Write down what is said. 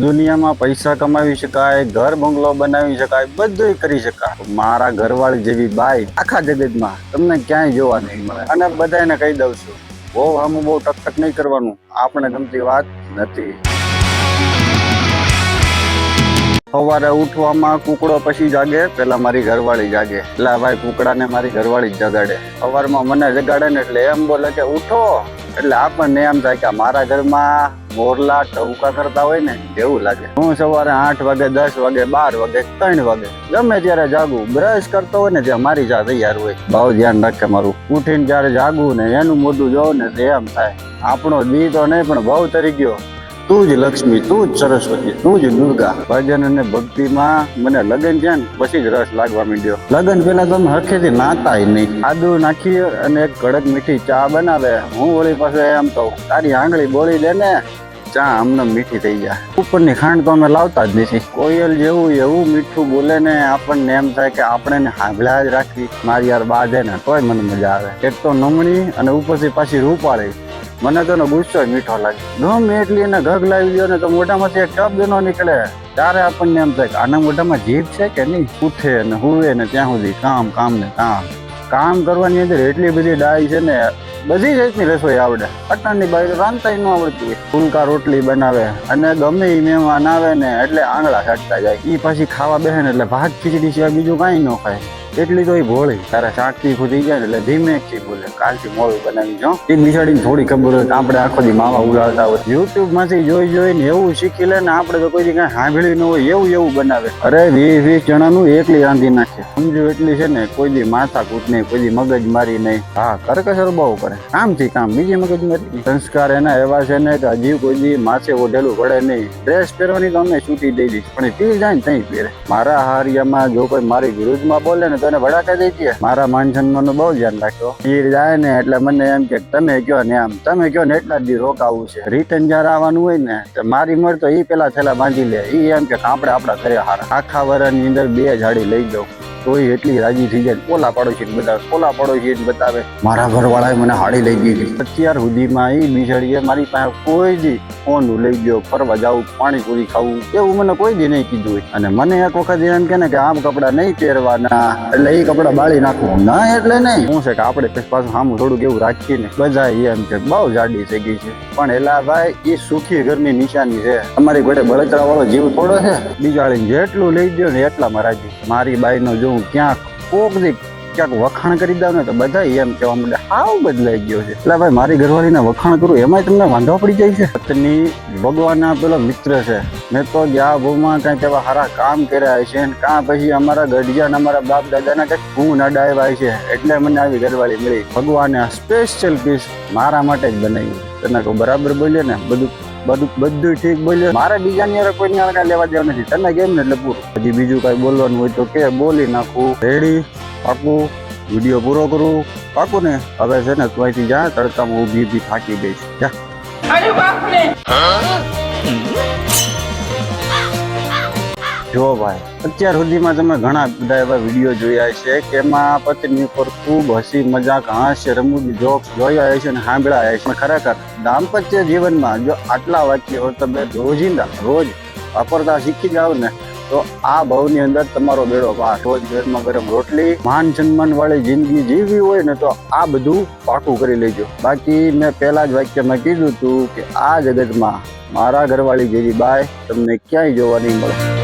દુનિયામાં પૈસા કમાવી શકાય, ઘર બંગલો બનાવી શકાય, બધું કરી શકાય. મારા ઘરવાળી જેવી બાઈ આખા જગતમાં તમને ક્યાંય જોવા નહીં મળે. અને બધાને કહી દઉં છું, બહુ આમ બહુ ટક નહીં કરવાનું, આપણે ગમતી વાત નથી. સવારે ઉઠવામાં કુકડો પછી જાગે, પેલા મારી ઘરવાળી જાગે. એટલે ભાઈ કુકડાને મારી ઘરવાળી જ જગાડે. સવારમાં મને જગાડે ને એટલે એમ બોલે કે ઉઠો. એટલે આપણને એમ થાય કે મારા ઘરમાં મોરલા ટહુકા કરતા હોય ને એવું લાગે. હું સવારે 8 વાગે, 10 વાગે, 12 વાગે, 3 વાગે ગમે ત્યારે જાગું. બ્રશ કરતો હોય ને ત્યાં મારી ચા તૈયાર હોય. બહુ ધ્યાન રાખે મારું. ઉઠીને જયારે જાગું ને એનું મોઢું જોઉં ને તો એમ થાય આપણો દી તો નહીં પણ બહુ તરી ગયો. તું જ લક્ષ્મી, તું જ સરસ્વતી, તું જ દુર્ગા. ભજન અને ભક્તિમાં મને લગ્ન છે ને પછી જ રસ લાગવા માંડ્યો. લગ્ન પેલા તો હરખેથી નાતાય નહીં. આદુ નાખી અને એક કડક મીઠી ચા બનાવે. હું વળી પાસે એમ કહું, તારી આંગળી બોલી દે ને, ચા અમને મીઠી થઈ જાય. ઉપરની ખાંડ તો અમે લાવતા જ નથી. કોયલ જેવું એવું મીઠું બોલે ને આપણને એમ થાય કે આપણે હાંભળા જ રાખવી. મારી યાર બા છે ને તોય મને મજા આવે. એક તો નમણી અને ઉપરથી પાછી રૂપાળી. મને તો એનો ગુસ્સો મીઠો લાગે. ગમે એટલી એને ઘગ લાવી દો ને તો મોઢામાંથી એક શબ્દ ન નીકળે. ત્યારે આપણને એમ થાય કે આના મોઢામાં જીભ છે કે નહીં. ઉઠે ને હુવે ને ત્યાં સુધી કામ કામ ને કામ કરવાની અંદર એટલી બધી ડાય છે ને, બધી જાતની રસોઈ આવડે. અત્યારની બાઈ રાંધતા ન આવડતી હોય. ફૂલકા રોટલી બનાવે અને ગમે એ મહેમાન આવે ને એટલે આંગળા કાઢતા જાય. એ પાછી ખાવા બેસે ને એટલે ભાત ખીચડી સિવાય બીજું કાંઈ ન ખાય. એટલી તો એ ભોળી. તારે શાકથી ફૂટી જાય ને એટલે ધીમેથી બોલે, કાલથી મોડું બનાવી જો. એ બિચારીને થોડી ખબર હોય કે આપણે આખો દી માવા ઉડાડતા હોય. યુટ્યુબ માંથી જોઈને એવું શીખી લે ને, આપણે તો કોઈ દી કાંઈ સાંભળ્યું ન હોય એવું બનાવે. અરે 20 ચણાનું એકલી રાંધી નાખે. સમજો એટલી છે ને, કોઈ દી માથા કૂટ નહીં, કોઈ દી મગજ મારી નહીં. હા, કરકસર બહુ કરે, કામથી કામ, બીજી મગજ મારી. સંસ્કાર એના એવા છે ને કે હજી કોઈ દી માથે ઓઢેલું પડે નહીં. ડ્રેસ પહેરવાની તો અમે છૂટી દઈ દઈશ, પણ પી જાય ને ત્યાં પહેરે. મારા હારિયામાં જો કોઈ મારી વિરુદ્ધમાં બોલે ને એને ભડાકા દઈ દે. મારા માન સન્માન નું બહુ ધ્યાન રાખ્યો. એ જાય ને એટલે મને એમ કે તમે કયો ને એમ, તમે કયો ને એટલા જ દી રોકાવું છે. રિટર્ન જયારે આવવાનું હોય ને તો મારી મર તો એ પેલા થેલા બાંધી લે. એ એમ કે આપણે આપણા ઘરે હારા. આખા વરની અંદર 2 જાડી લઈ જાઉં તોય એટલી રાજી થઈ જાય. ઓલા પડોશી બતાવે મારા ઘરવાળાએ મને હાડી લઈ દીધી. અત્યાર સુધીમાં એ બિચારીએ મારી પાસે કોઈ દી ફોન લઈ ગયો, ફરવા જાવું, પાણીપુરી ખાવું એવું મને કોઈ દી નહીં કીધું હોય. અને મને એક વખત એમ કે ને કે આમ કપડા નહીં પહેરવાના, એટલે એ કપડા બાળી નાખવું ના. એટલે નહીં, શું છે કે આપણે પાછું સામું થોડુંક એવું રાખીને બધા એમ કે બહુ જાડી થઈ ગઈ છે. પણ એલા ભાઈ, એ સુખી ઘરની નિશાની છે. અમારી ઘોડે બળતરા વાળો જીવ થોડો છે. બિચારીને જેટલું લઈ ગયો ને એટલામાં રાજી. મારી બાઈનો જો ક્યાંક કોક દી ક્યાંક વખાણ કરી દઉં ને તો બધા એમ કહેવા માંડે હાવ બદલાઈ ગયો છે. એટલે ભાઈ મારી ઘરવાળીને વખાણ કરું એમાંય તમને વાંધો પડી જાય છે. પત્ની ભગવાનના પેલો મિત્ર છે. મેં તો જ્યાં ભૂમાં કંઈક એવા સારા કામ કર્યા છે ને કાં પછી અમારા ગઢિયા ને અમારા બાપ દાદાના કંઈક હું નડાવ્યા છે એટલે મને આવી ઘરવાળી મળી. ભગવાને સ્પેશિયલ પીસ મારા માટે જ બનાવ્યું. તને કહું બરાબર બોલ્યો ને, બધું ઠીક બોલ્યો. મારે બીજાની યાર કોઈની યાર કાંઈ લેવા દેવા નથી. તને કેમ ને એટલે પૂરું. હજી બીજું કાંઈ બોલવાનું હોય તો કે બોલી નાખું. રેડી પાકું. વિડીયો પૂરો કરું પાકું ને. હવે છે ને તું અહીંથી જા, તડકામાં ઊભી થાકી ગઈ છે. જો ભાઈ, અત્યાર સુધીમાં તમે ઘણા બધા એવા વિડીયો જોયા છે કે એમાં પત્ની ઉપર ખૂબ હસી મજાક, હાસ્ય, રમૂજી જોક્સ જોયા છે ને સાંભળ્યા છે. પણ ખરેખર દાંપત્ય જીવનમાં જો આટલા વાક્યો તમે રોજિંદા રોજ વાપરતા શીખી જાવ ને તો આ ભાવની અંદર તમારો બેડો પાર. રોજ ગરમા ગરમ રોટલી, માન સન્માન વાળી જિંદગી જીવવી હોય ને તો આ બધું પાકું કરી લેજો. બાકી મેં પહેલા જ વાક્યમાં કીધું હતું કે આ જગતમાં મારા ઘરવાળી જેવી બાઈ તમને ક્યાંય જોવા નહીં મળે.